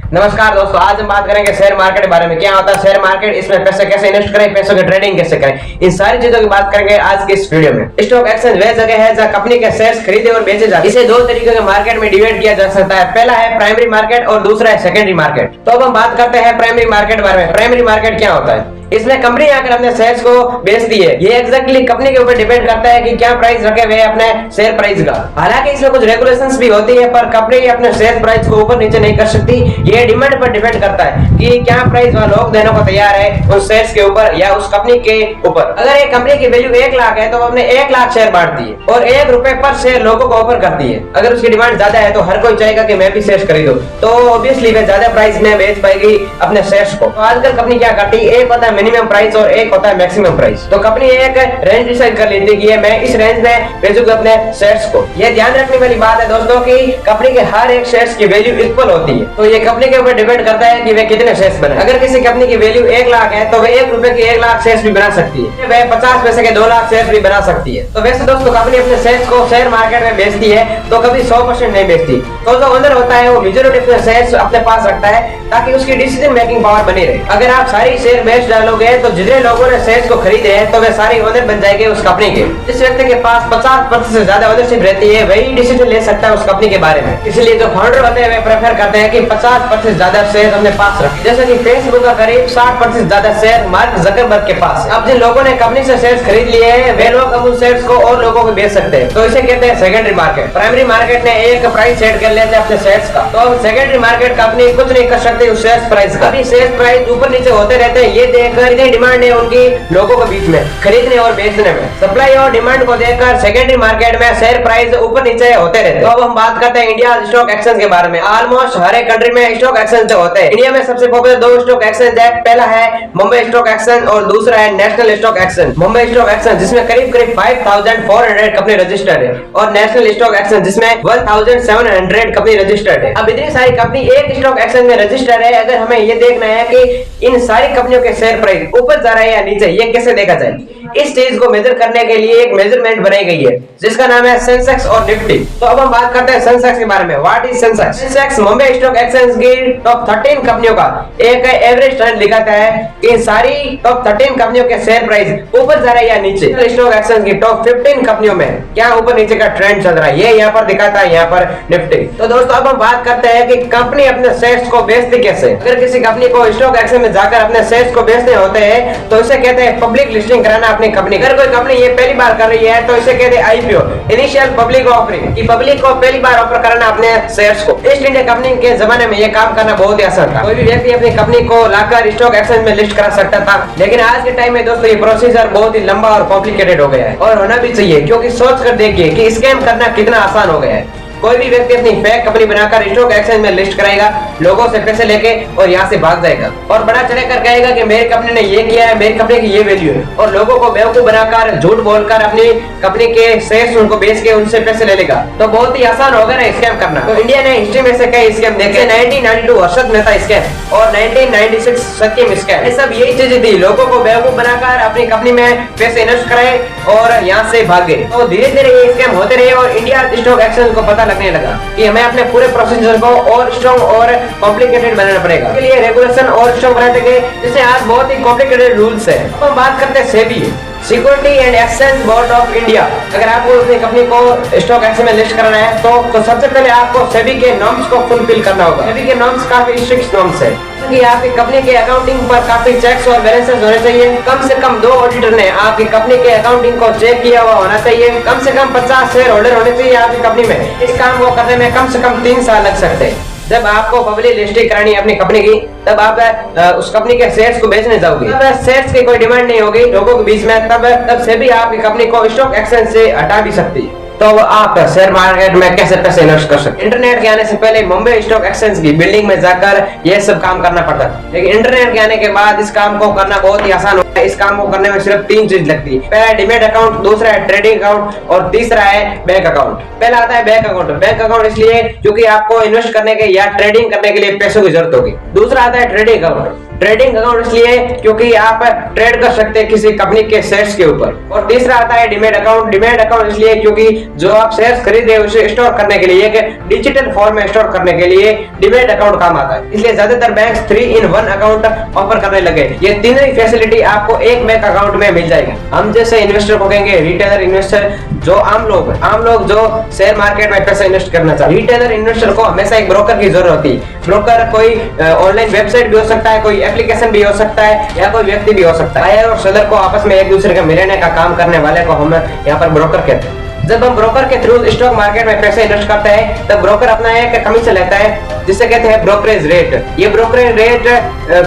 नमस्कार दोस्तों, आज हम बात करेंगे शेयर मार्केट के बारे में। क्या होता है शेयर मार्केट, इसमें पैसे कैसे इन्वेस्ट करें, पैसों की ट्रेडिंग कैसे करें, इन सारी चीजों की बात करेंगे आज की इस वीडियो में। स्टॉक एक्सचेंज वह जगह है जहां कंपनी के शेयर्स खरीदे और बेचे जाते हैं। इसे दो तरीके के मार्केट में डिवाइड किया जा सकता है। पहला है प्राइमरी मार्केट और दूसरा है सेकेंडरी मार्केट। तो अब हम बात करते हैं प्राइमरी मार्केट के बारे में। प्राइमरी मार्केट क्या होता है? इसमें कंपनी आकर अपने शेयर्स को बेचती है। ये एग्जैक्टली कंपनी के ऊपर डिपेंड करता है कि क्या प्राइस रखे हुए अपने शेयर प्राइस का। हालांकि इसमें कुछ रेगुलेशंस भी होती है, पर कंपनी अपने शेयर प्राइस को ऊपर नीचे नहीं कर सकती। ये डिमांड पर डिपेंड करता है कि क्या प्राइस वह लोग देने को तैयार है उस शेयर्स के ऊपर या उस कंपनी के ऊपर। अगर एक कंपनी की वैल्यू 1 लाख है तो वो अपने 1 लाख शेयर बांटती है और 1 रुपए पर शेयर लोगों को ऑफर करती है। अगर उसकी डिमांड ज्यादा है तो हर कोई चाहेगा कि मैं भी शेयर खरीदूं, तो ऑब्वियसली वह ज्यादा प्राइस में बेच पाएगी अपने शेयर्स को। तो आजकल कंपनी क्या करती है, एक होता है मिनिमम प्राइस और एक होता है मैक्सिमम प्राइस। तो कंपनी एक रेंज डिसाइड कर लेती है कि मैं इस रेंज में बेचूंगा अपने शेयर्स को। ये ध्यान रखने वाली बात है दोस्तों कि कंपनी के हर एक शेयर्स की वैल्यू इक्वल होती है। तो ये कंपनी के ऊपर डिपेंड करता है कि वे कितने शेयर्स बने। अगर किसी कंपनी की वैल्यू 1 लाख है तो वे 1 रुपए के 1 लाख शेयर्स भी बना सकती है। वह 50 पैसे के 2 लाख शेयर्स भी बना सकती है। तो वैसे दोस्तों कंपनी अपने शेयर्स को शेयर मार्केट में बेचती है तो कभी 100% नहीं बेचती। तो जो ओनर होता है वो मेजॉरिटी अपने शेयर्स अपने पास रखता है ताकि उसकी डिसीजन मेकिंग पावर बनी रहे। अगर आप सारी शेयर बेच डालोगे तो जितने लोगों ने शेयर्स को खरीदे हैं तो वे सारे ओनर बन जाएंगे उस कंपनी के। जिस व्यक्ति के पास 50% से ज्यादा ओनरशिप रहती है वही डिसीजन ले सकता है उस कंपनी के बारे में। इसलिए जो फाउंडर होते हैं वे प्रेफर करते हैं कि 50% ज्यादा शेयर अपने पास रखें। जैसे कि फेसबुक का करीब 60% ज्यादा शेयर मार्क जकरबर्ग के पास है। अब जिन लोगों ने कंपनी से शेयर्स खरीद लिए हैं वे लोग अब उन शेयर्स को और लोगों को बेच सकते हैं। तो इसे कहते हैं सेकेंडरी मार्केट। प्राइमरी मार्केट ने एक प्राइस सेट कर लेते हैं अपने शेयर्स का, तो अब सेकेंडरी मार्केट कंपनी कुछ नहीं कर सकती उस शेयर प्राइस का। अभी शेयर प्राइस ऊपर नीचे होते रहते हैं। ये देखकर इतनी डिमांड है उनकी लोगों के बीच में खरीदने और बेचने में। सप्लाई और डिमांड को देखकर सेकेंडरी मार्केट में शेयर प्राइस ऊपर नीचे होते रहते हैं। तो अब हम बात करते हैं इंडिया स्टॉक एक्सचेंज के बारे में। ऑलमोस्ट हर एक कंट्री में स्टॉक एक्सचेंज होते हैं। इंडिया में सबसे पॉपुलर 2 स्टॉक एक्सचेंज है। पहला है मुंबई स्टॉक एक्सचेंज और दूसरा है national stock exchange. Mumbai stock exchange जिसमें करीब 5400 कंपनी रजिस्टर्ड है और नेशनल स्टॉक एक्सचेंज जिसमें 1700 कंपनी रजिस्टर्ड है। अब इतनी सारी कंपनी एक स्टॉक एक्सचेंज में रजिस्टर्ड है। अगर हमें ये देखना है कि इन सारी कंपनियों के शेयर प्राइस ऊपर जा रहा है या नीचे, ये कैसे देखा जाए, इस चीज को मेजर करने के लिए एक मेजरमेंट बनाई गई है जिसका नाम है सेंसेक्स और निफ्टी। तो अब हम बात करते हैं सेंसेक्स के बारे में। What is Sensex? Sensex Mumbai stock exchange की टॉप 13 कंपनियों का एक एवरेज ट्रेंड दिखाता है कि इन सारी टॉप 13 कंपनियों के शेयर प्राइस ऊपर जा रहा है या नीचे। स्टॉक एक्सचेंज की टॉप 15 कंपनियों में क्या ऊपर नीचे का ट्रेंड चल रहा है, ये यहाँ पर दिखाता है, यहाँ पर निफ्टी। तो दोस्तों अब हम बात करते हैं कि कंपनी अपने शेयर्स को बेचती कैसे। अगर किसी कंपनी को स्टॉक एक्सचेंज में जाकर अपने शेयर्स को बेचने होते हैं तो इसे कहते हैं पब्लिक लिस्टिंग कराना अपनी कंपनी। अगर कोई कंपनी ये पहली बार कर रही है तो इसे कहते हैं आईपीओ, इनिशियल पब्लिक ऑफरिंग, कि पब्लिक को पहली बार ऑफर करना अपने शेयर्स को। ईस्ट इंडिया कंपनी के जमाने में ये काम करना बहुत ही आसान था। कोई भी व्यक्ति अपनी कंपनी को लाकर स्टॉक एक्सचेंज में लिस्ट करा सकता था, लेकिन आज के टाइम में दोस्तों ये प्रोसीजर बहुत ही लंबा और कॉम्प्लिकेटेड हो गया है और होना भी चाहिए, क्योंकि सोच कर देखिए कि स्कैम करना कितना आसान हो गया है। कोई भी व्यक्ति अपनी फेक कंपनी बनाकर स्टॉक एक्सचेंज में लिस्ट कराएगा, लोगों से पैसे लेके और यहाँ से भाग जाएगा और बड़ा चढ़कर कहेगा कि मेरी कंपनी ने ये किया है, मेरी कंपनी की ये वैल्यू है, और लोगों को बेवकूफ बनाकर झूठ बोलकर अपनी कंपनी के शेयर्स उनको बेच के उनसे पैसे ले लेगा। तो बहुत ही आसान होगा ना स्कैम करना। तो इंडिया ने हिस्ट्री में से कई स्कैम देखे। 1992 हर्षद मेहता स्कैम और 1996 सत्यम स्कैम, ये सब यही चीजें थी। लोगों को बेवकूफ बनाकर अपनी कंपनी में पैसे इन्वेस्ट कराए और यहाँ से भागे। तो धीरे धीरे ये स्कैम होते रहे और इंडिया स्टॉक एक्सचेंज को पता लगने लगा कि हमें अपने पूरे प्रोसीजर को और स्ट्रॉन्ग और कॉम्प्लिकेटेड बनाना पड़ेगा। इसके लिए रेगुलेशन और स्ट्रॉन्ग बनाने के जैसे आज बहुत ही कॉम्प्लिकेटेड रूल्स है। अब हम बात करते हैं SEBI, security and exchange board of India. अगर आपको अपनी कंपनी को स्टॉक एक्सचेंज में लिस्ट करना है तो सबसे पहले आपको सेबी के नॉर्म्स को फुलफिल करना होगा। सेबी के नॉर्म्स काफी स्ट्रिक्ट नॉर्म्स है कि आपकी कंपनी के अकाउंटिंग पर काफी चेक्स और बैलेंसेस होने चाहिए। कम से कम 2 ऑडिटर ने आपकी कंपनी के अकाउंटिंग को चेक किया हुआ होना चाहिए। कम से कम 50 शेयर होल्डर होने चाहिए आपकी कंपनी में। इस काम को करने में कम से कम 3 साल लग सकते हैं। जब आपको पब्लिक लिस्टिंग करानी है अपनी कंपनी की, तब आप उस कंपनी के शेयर्स को बेचने जाओगे। तब शेयर्स की कोई डिमांड नहीं होगी लोगों के बीच में, तब से भी आपकी कंपनी को स्टॉक एक्सचेंज से हटा भी सकती है। तो आप शेयर मार्केट में कैसे पैसे इन्वेस्ट कर सकते हैं। इंटरनेट के आने से पहले मुंबई स्टॉक एक्सचेंज की बिल्डिंग में जाकर ये सब काम करना पड़ता था, लेकिन इंटरनेट के आने के बाद इस काम को करना बहुत ही आसान हो गया। इस काम को करने में सिर्फ 3 चीज लगती है। पहला है डीमैट अकाउंट, दूसरा है ट्रेडिंग अकाउंट और तीसरा है बैंक अकाउंट। पहला आता है बैंक अकाउंट। बैंक अकाउंट इसलिए क्योंकि आपको इन्वेस्ट करने के या ट्रेडिंग करने के लिए पैसों की जरूरत होगी। दूसरा आता है ट्रेडिंग अकाउंट। ट्रेडिंग अकाउंट इसलिए क्योंकि आप ट्रेड कर सकते हैं किसी कंपनी के शेयर्स के ऊपर। और तीसरा आता है डीमैट अकाउंट। डीमैट अकाउंट इसलिए क्योंकि जो आप शेयर्स खरीदे उसे स्टोर करने के लिए एक डिजिटल फॉर्म में स्टोर करने के लिए डिमैट अकाउंट काम आता है। इसलिए ज्यादातर बैंक 3-in-1 अकाउंट ऑफर करने लगे। ये तीनों ही फैसिलिटी आपको एक बैंक अकाउंट में मिल जाएगी। हम जैसे इन्वेस्टर को कहेंगे रिटेलर इन्वेस्टर, जो आम लोग जो शेयर मार्केट में पैसा इन्वेस्ट करना चाहते हैं। रिटेलर इन्वेस्टर को हमेशा एक ब्रोकर की जरूरत होती है। ब्रोकर कोई ऑनलाइन वेबसाइट भी हो सकता है, कोई एप्लीकेशन भी हो सकता है, या कोई व्यक्ति भी हो सकता है। बायर और सेलर को आपस में एक दूसरे के मिलाने का काम करने वाले को हम यहाँ पर ब्रोकर कहते हैं। जब हम ब्रोकर के थ्रू स्टॉक मार्केट में पैसे इन्वेस्ट करते हैं तब ब्रोकर अपना एक कमीशन लेता है जिसे कहते हैं ब्रोकरेज रेट। ये ब्रोकरेज रेट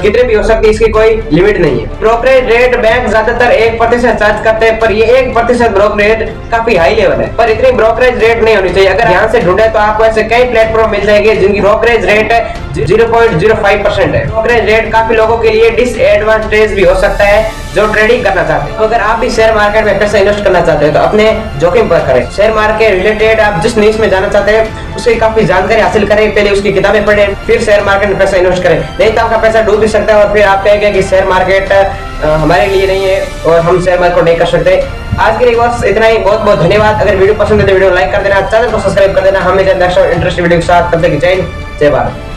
कितने भी हो सकती है, इसकी कोई लिमिट नहीं है। ब्रोकरेज रेट बैंक ज्यादातर 1% चार्ज करते हैं, पर ये 1% ब्रोकरेज रेट काफी हाई लेवल है, पर इतनी ब्रोकरेज रेट नहीं होनी चाहिए। अगर ध्यान से ढूंढे तो आपको ऐसे कई प्लेटफॉर्म मिल जाएंगे जिनकी ब्रोकरेज रेट 0.05% है। ब्रोकरेज रेट काफी लोगों के लिए डिसएडवांटेज भी हो सकता है जो ट्रेडिंग करना चाहते हैं। तो अगर आप भी शेयर मार्केट में पैसा इन्वेस्ट करना चाहते हैं तो अपने जोखिम पर करें। शेयर मार्केट रिलेटेड आप जिस नीश में जाना चाहते हैं उसकी काफी जानकारी हासिल करें, पहले उसकी किताबें पढ़ें, फिर शेयर मार्केट में पैसा इन्वेस्ट करें। नहीं तो आपका पैसा डूब भी सकता है और फिर आप कहेंगे कि शेयर मार्केट हमारे लिए नहीं है और हम शेयर मार्केट को नहीं कर सकते। आज के लिए बस इतना ही। बहुत बहुत धन्यवाद। अगर वीडियो पसंद है तो वीडियो लाइक कर देना, चैनल को सब्सक्राइब कर देना। हमें नेक्स्ट इंटरेस्टिंग वीडियो के साथ, तब तक जय हिंद, जय भारत।